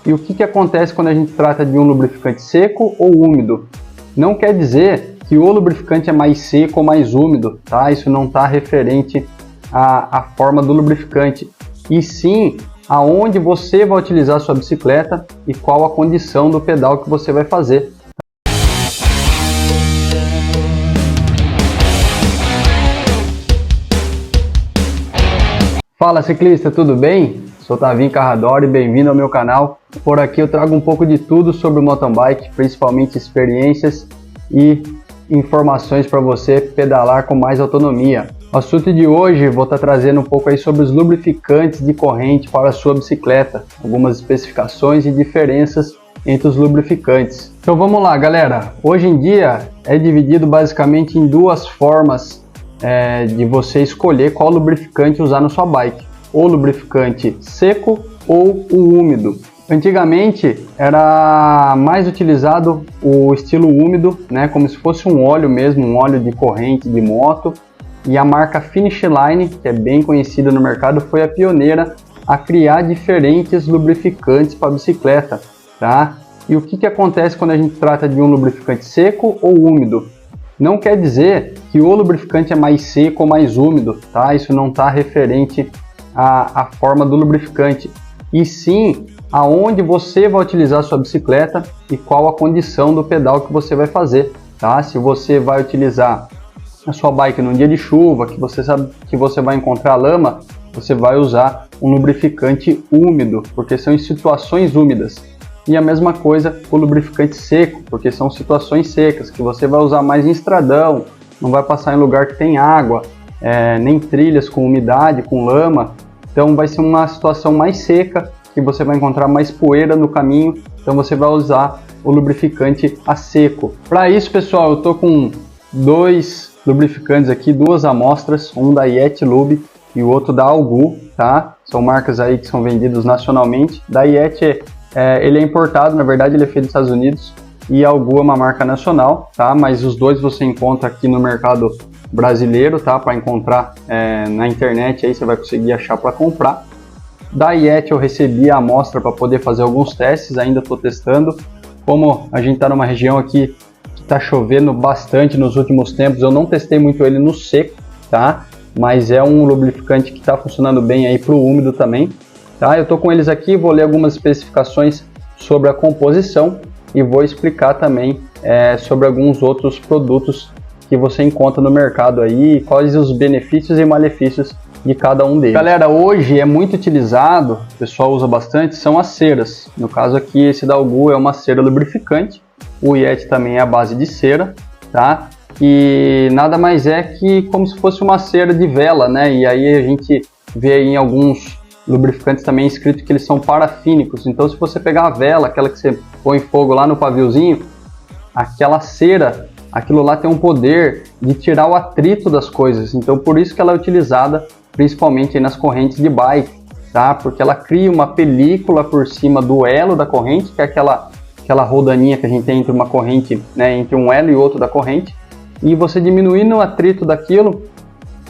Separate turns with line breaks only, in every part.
E o que acontece quando a gente trata de um lubrificante seco ou úmido? Não quer dizer que o lubrificante é mais seco ou mais úmido, tá? Isso não está referente à forma do lubrificante, e sim aonde você vai utilizar a sua bicicleta e qual a condição do pedal que você vai fazer. Fala ciclista, tudo bem? Sou Tavinho Carradori, bem-vindo ao meu canal. Por aqui eu trago um pouco de tudo sobre o mountain bike, principalmente experiências e informações para você pedalar com mais autonomia. O assunto de hoje vou estar trazendo um pouco aí sobre os lubrificantes de corrente para a sua bicicleta, algumas especificações e diferenças entre os lubrificantes. Então vamos lá, galera. Hoje em dia é dividido basicamente em duas formas de você escolher qual lubrificante usar na sua bike: o lubrificante seco ou o úmido. Antigamente era mais utilizado o estilo úmido, né, como se fosse um óleo mesmo, um óleo de corrente de moto, e a marca Finish Line, que é bem conhecida no mercado, foi a pioneira a criar diferentes lubrificantes para bicicleta, tá? E o que acontece quando a gente trata de um lubrificante seco ou úmido? Não quer dizer que o lubrificante é mais seco ou mais úmido, tá? Isso não está referente à forma do lubrificante, e sim aonde você vai utilizar a sua bicicleta e qual a condição do pedal que você vai fazer, tá? Se você vai utilizar a sua bike num dia de chuva, que você sabe que você vai encontrar lama, você vai usar um lubrificante úmido, porque são em situações úmidas. E a mesma coisa o lubrificante seco, porque são situações secas, que você vai usar mais em estradão, não vai passar em lugar que tem água, nem trilhas com umidade, com lama. Então vai ser uma situação mais seca, que você vai encontrar mais poeira no caminho, então você vai usar o lubrificante a seco. Para isso, pessoal, eu tô com dois lubrificantes aqui, duas amostras, um da Yeti Lube e o outro da Algu, tá? São marcas aí que são vendidas nacionalmente. Da Yeti, ele é importado, na verdade ele é feito nos Estados Unidos, e a Algu é uma marca nacional, tá? Mas os dois você encontra aqui no mercado brasileiro, tá? Para encontrar na internet, aí você vai conseguir achar para comprar. Da Yeti eu recebi a amostra para poder fazer alguns testes, ainda estou testando. Como a gente está numa região aqui que está chovendo bastante nos últimos tempos, eu não testei muito ele no seco, tá? Mas é um lubrificante que está funcionando bem aí para o úmido também, tá? Eu estou com eles aqui, vou ler algumas especificações sobre a composição e vou explicar também sobre alguns outros produtos que você encontra no mercado aí, quais os benefícios e malefícios de cada um deles. Galera, hoje é muito utilizado, o pessoal usa bastante, são as ceras. No caso aqui, esse da Algu é uma cera lubrificante, o Yeti também é a base de cera, tá? E nada mais é que como se fosse uma cera de vela, né? E aí a gente vê aí em alguns lubrificantes também escrito que eles são parafínicos. Então se você pegar a vela, aquela que você põe fogo lá no paviozinho, aquela cera, aquilo lá tem um poder de tirar o atrito das coisas. Então por isso que ela é utilizada principalmente aí nas correntes de bike, tá? Porque ela cria uma película por cima do elo da corrente, que é aquela rodaninha que a gente tem entre uma corrente, né, entre um elo e outro da corrente, e você diminuindo o atrito daquilo,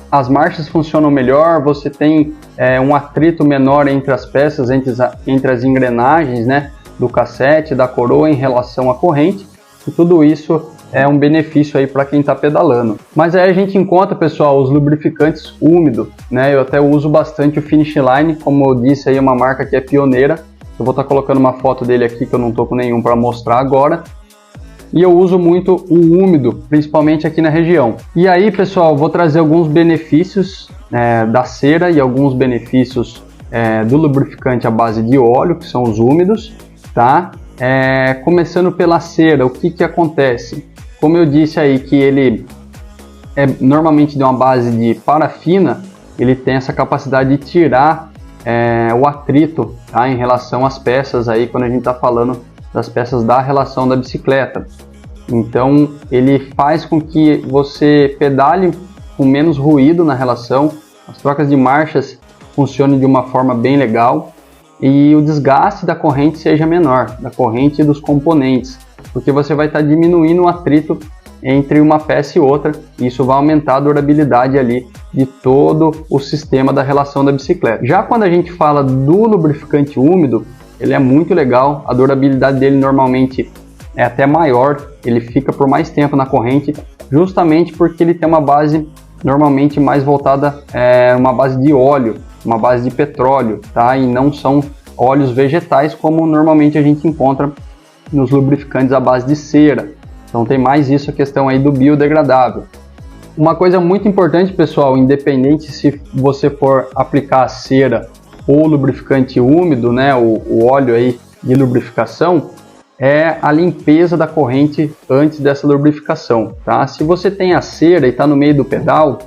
as marchas funcionam melhor, você tem um atrito menor entre as peças, entre as engrenagens, né, do cassete, da coroa em relação à corrente, e tudo isso é um benefício aí para quem está pedalando. Mas aí a gente encontra, pessoal, os lubrificantes úmidos, né? Eu até uso bastante o Finish Line, como eu disse aí, é uma marca que é pioneira. Eu vou estar colocando uma foto dele aqui, que eu não estou com nenhum para mostrar agora. E eu uso muito o úmido, principalmente aqui na região. E aí, pessoal, vou trazer alguns benefícios da cera e alguns benefícios do lubrificante à base de óleo, que são os úmidos, tá? Começando pela cera, o que acontece? Como eu disse aí que ele é normalmente de uma base de parafina, ele tem essa capacidade de tirar o atrito, tá, em relação às peças aí, quando a gente está falando das peças da relação da bicicleta. Então ele faz com que você pedale com menos ruído na relação, as trocas de marchas funcionem de uma forma bem legal e o desgaste da corrente seja menor, da corrente e dos componentes, porque você vai estar diminuindo o atrito entre uma peça e outra, e isso vai aumentar a durabilidade ali de todo o sistema da relação da bicicleta. Já quando a gente fala do lubrificante úmido, ele é muito legal, a durabilidade dele normalmente é até maior, ele fica por mais tempo na corrente, justamente porque ele tem uma base normalmente mais voltada, uma base de óleo, uma base de petróleo, tá? E não são óleos vegetais como normalmente a gente encontra nos lubrificantes à base de cera. Então tem mais isso, a questão aí do biodegradável. Uma coisa muito importante, pessoal, independente se você for aplicar a cera ou lubrificante úmido, né, o óleo aí de lubrificação, é a limpeza da corrente antes dessa lubrificação, tá? Se você tem a cera e está no meio do pedal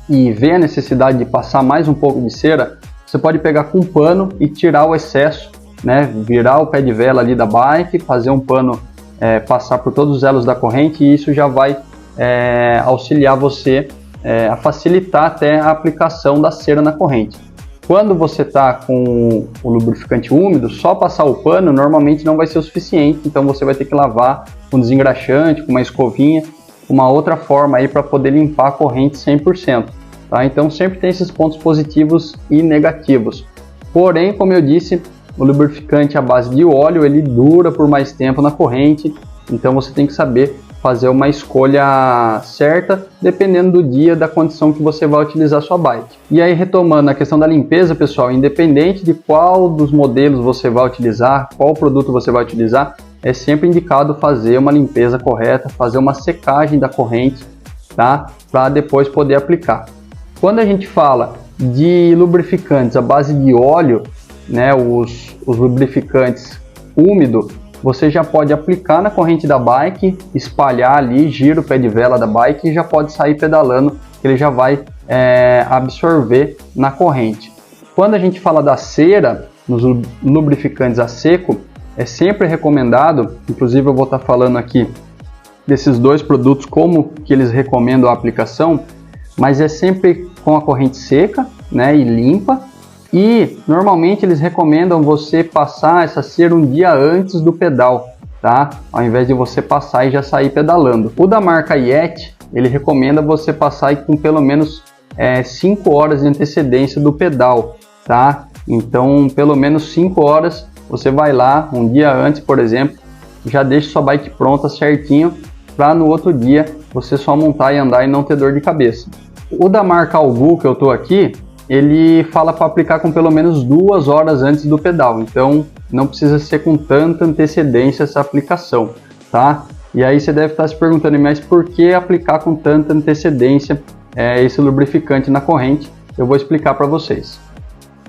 e vê a necessidade de passar mais um pouco de cera, você pode pegar com um pano e tirar o excesso, né? Virar o pé de vela ali da bike, fazer um pano passar por todos os elos da corrente, e isso já vai auxiliar você a facilitar até a aplicação da cera na corrente. Quando você está com o lubrificante úmido, só passar o pano normalmente não vai ser o suficiente, então você vai ter que lavar com desengraxante, com uma escovinha, uma outra forma aí para poder limpar a corrente 100%. Tá? Então sempre tem esses pontos positivos e negativos. Porém, como eu disse, o lubrificante à base de óleo ele dura por mais tempo na corrente, então você tem que saber fazer uma escolha certa, dependendo do dia, da condição que você vai utilizar a sua bike. E aí, retomando a questão da limpeza, pessoal, independente de qual dos modelos você vai utilizar, qual produto você vai utilizar, é sempre indicado fazer uma limpeza correta, fazer uma secagem da corrente, tá? Para depois poder aplicar. Quando a gente fala de lubrificantes à base de óleo, né, os lubrificantes úmidos, você já pode aplicar na corrente da bike, espalhar ali, gira o pé de vela da bike e já pode sair pedalando, que ele já vai absorver na corrente. Quando a gente fala da cera, nos lubrificantes a seco, é sempre recomendado, inclusive eu vou estar falando aqui desses dois produtos, como que eles recomendam a aplicação, mas é sempre com a corrente seca, né, e limpa. E normalmente eles recomendam você passar essa cera um dia antes do pedal, tá? Ao invés de você passar e já sair pedalando. O da marca Yeti, ele recomenda você passar com pelo menos 5 horas de antecedência do pedal, tá? Então, pelo menos 5 horas, você vai lá um dia antes, por exemplo, já deixa sua bike pronta certinho, para no outro dia você só montar e andar e não ter dor de cabeça. O da marca Algu, que eu tô aqui, ele fala para aplicar com pelo menos 2 horas antes do pedal, então não precisa ser com tanta antecedência essa aplicação, tá? E aí você deve estar se perguntando, mas por que aplicar com tanta antecedência esse lubrificante na corrente? Eu vou explicar para vocês.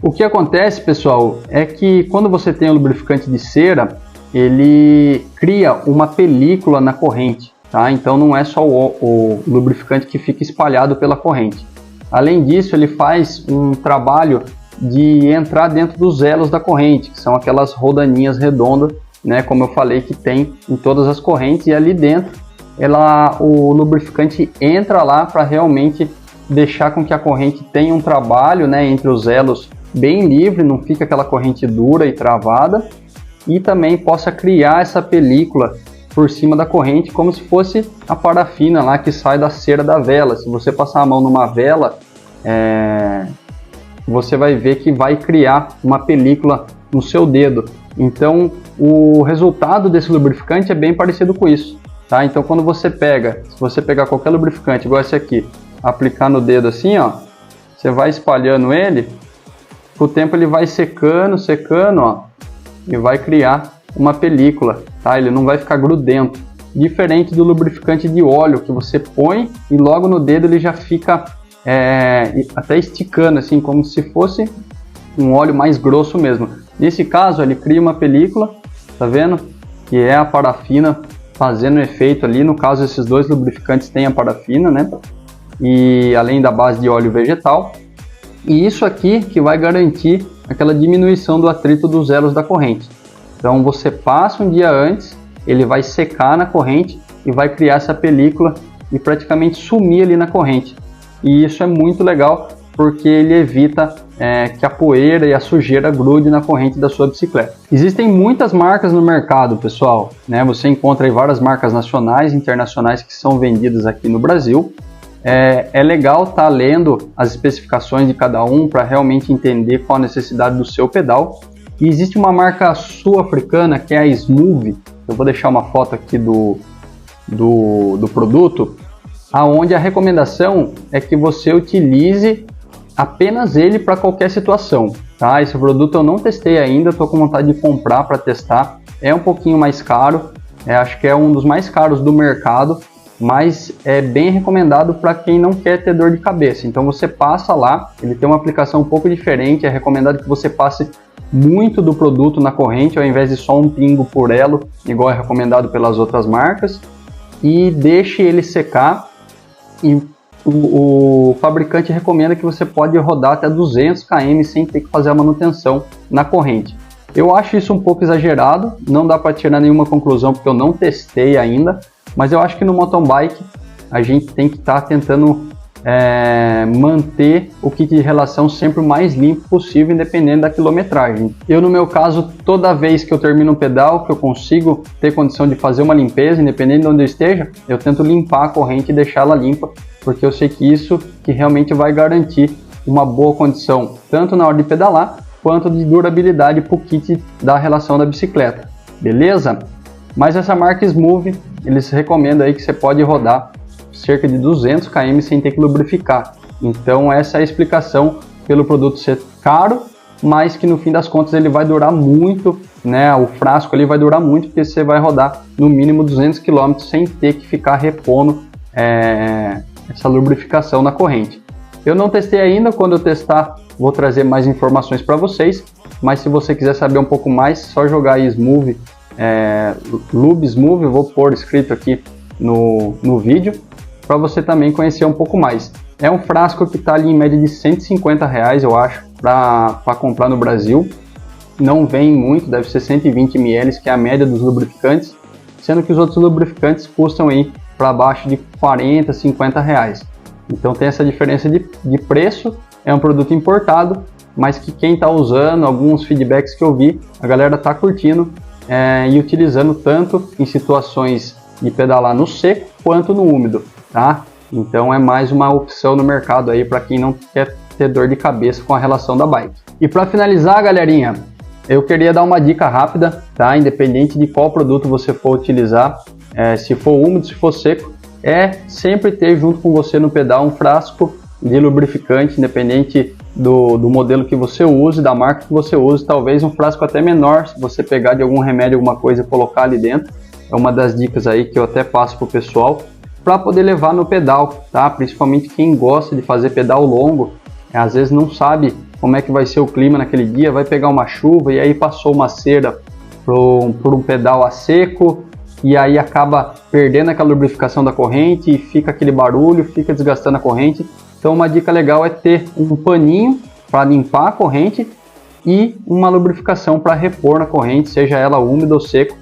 O que acontece, pessoal, é que quando você tem o lubrificante de cera, ele cria uma película na corrente, tá? Então não é só o lubrificante que fica espalhado pela corrente. Além disso, ele faz um trabalho de entrar dentro dos elos da corrente, que são aquelas rodaninhas redondas, né, como eu falei, que tem em todas as correntes, e ali dentro o lubrificante entra lá para realmente deixar com que a corrente tenha um trabalho, né, entre os elos bem livre, não fica aquela corrente dura e travada, e também possa criar essa película por cima da corrente, como se fosse a parafina lá que sai da cera da vela. Se você passar a mão numa vela, você vai ver que vai criar uma película no seu dedo. Então, o resultado desse lubrificante é bem parecido com isso, tá? Então, quando você se você pegar qualquer lubrificante, igual esse aqui, aplicar no dedo assim, ó, você vai espalhando ele, com o tempo ele vai secando, ó, e vai criar uma película, tá? Ele não vai ficar grudento, diferente do lubrificante de óleo que você põe e logo no dedo ele já fica até esticando, assim, como se fosse um óleo mais grosso mesmo. Nesse caso ele cria uma película, tá vendo? Que é a parafina fazendo efeito ali. No caso, esses dois lubrificantes têm a parafina, né? E além da base de óleo vegetal, e isso aqui que vai garantir aquela diminuição do atrito dos elos da corrente. Então você passa um dia antes, ele vai secar na corrente e vai criar essa película e praticamente sumir ali na corrente. E isso é muito legal porque ele evita que a poeira e a sujeira grude na corrente da sua bicicleta. Existem muitas marcas no mercado, pessoal, né? Você encontra aí várias marcas nacionais e internacionais que são vendidas aqui no Brasil. É legal estar lendo as especificações de cada um para realmente entender qual a necessidade do seu pedal. E existe uma marca sul-africana que é a Smooth, eu vou deixar uma foto aqui do produto, aonde a recomendação é que você utilize apenas ele para qualquer situação, tá? Esse produto eu não testei ainda, estou com vontade de comprar para testar. É um pouquinho mais caro, acho que é um dos mais caros do mercado, mas é bem recomendado para quem não quer ter dor de cabeça. Então você passa lá, ele tem uma aplicação um pouco diferente, é recomendado que você passe muito do produto na corrente, ao invés de só um pingo por elo, igual é recomendado pelas outras marcas, e deixe ele secar. E o fabricante recomenda que você pode rodar até 200 km sem ter que fazer a manutenção na corrente. Eu acho isso um pouco exagerado, não dá para tirar nenhuma conclusão porque eu não testei ainda, mas eu acho que no mountain bike a gente tem que estar tentando manter o kit de relação sempre o mais limpo possível, independente da quilometragem. Eu, no meu caso, toda vez que eu termino um pedal, que eu consigo ter condição de fazer uma limpeza, independente de onde eu esteja, eu tento limpar a corrente e deixá-la limpa, porque eu sei que isso que realmente vai garantir uma boa condição, tanto na hora de pedalar, quanto de durabilidade para o kit da relação da bicicleta, beleza? Mas essa marca Smooth, eles recomendam aí que você pode rodar cerca de 200 km sem ter que lubrificar. Então essa é a explicação pelo produto ser caro, mas que no fim das contas ele vai durar muito, né? O frasco ali vai durar muito, porque você vai rodar no mínimo 200 km sem ter que ficar repondo essa lubrificação na corrente. Eu não testei ainda, quando eu testar vou trazer mais informações para vocês, mas se você quiser saber um pouco mais, só jogar aí Smooth, Lube Smooth, eu vou pôr escrito aqui no vídeo, para você também conhecer um pouco mais. É um frasco que está ali em média de R$150, eu acho, para comprar no Brasil. Não vem muito, deve ser 120 ml, que é a média dos lubrificantes, sendo que os outros lubrificantes custam aí para baixo de R$40, R$50. Então tem essa diferença de preço. É um produto importado, mas que quem está usando, alguns feedbacks que eu vi, a galera está curtindo e utilizando tanto em situações de pedalar no seco quanto no úmido, tá? Então é mais uma opção no mercado aí para quem não quer ter dor de cabeça com a relação da bike. E para finalizar, galerinha, eu queria dar uma dica rápida, tá? Independente de qual produto você for utilizar, se for úmido, se for seco, sempre ter junto com você no pedal um frasco de lubrificante, independente do modelo que você use, da marca que você use, talvez um frasco até menor, se você pegar de algum remédio, alguma coisa e colocar ali dentro. É uma das dicas aí que eu até passo pro pessoal, para poder levar no pedal, tá? Principalmente quem gosta de fazer pedal longo, às vezes não sabe como é que vai ser o clima naquele dia, vai pegar uma chuva e aí passou uma cera por um pedal a seco, e aí acaba perdendo aquela lubrificação da corrente e fica aquele barulho, fica desgastando a corrente. Então uma dica legal é ter um paninho para limpar a corrente e uma lubrificação para repor na corrente, seja ela úmida ou seco,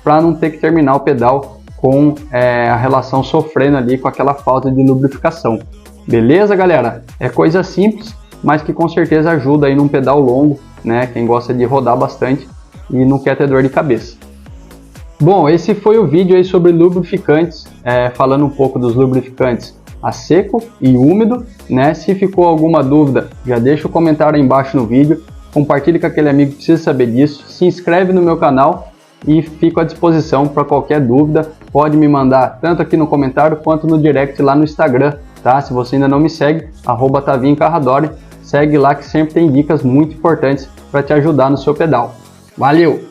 para não ter que terminar o pedal com a relação sofrendo ali com aquela falta de lubrificação. Beleza, galera? É coisa simples, mas que com certeza ajuda aí num pedal longo, né? Quem gosta de rodar bastante e não quer ter dor de cabeça. Bom, esse foi o vídeo aí sobre lubrificantes, falando um pouco dos lubrificantes a seco e úmido, né? Se ficou alguma dúvida, já deixa o comentário aí embaixo no vídeo, compartilhe com aquele amigo que precisa saber disso, se inscreve no meu canal e fico à disposição para qualquer dúvida. Pode me mandar tanto aqui no comentário quanto no direct lá no Instagram, tá? Se você ainda não me segue, @TavinhoCarradori, segue lá que sempre tem dicas muito importantes para te ajudar no seu pedal. Valeu!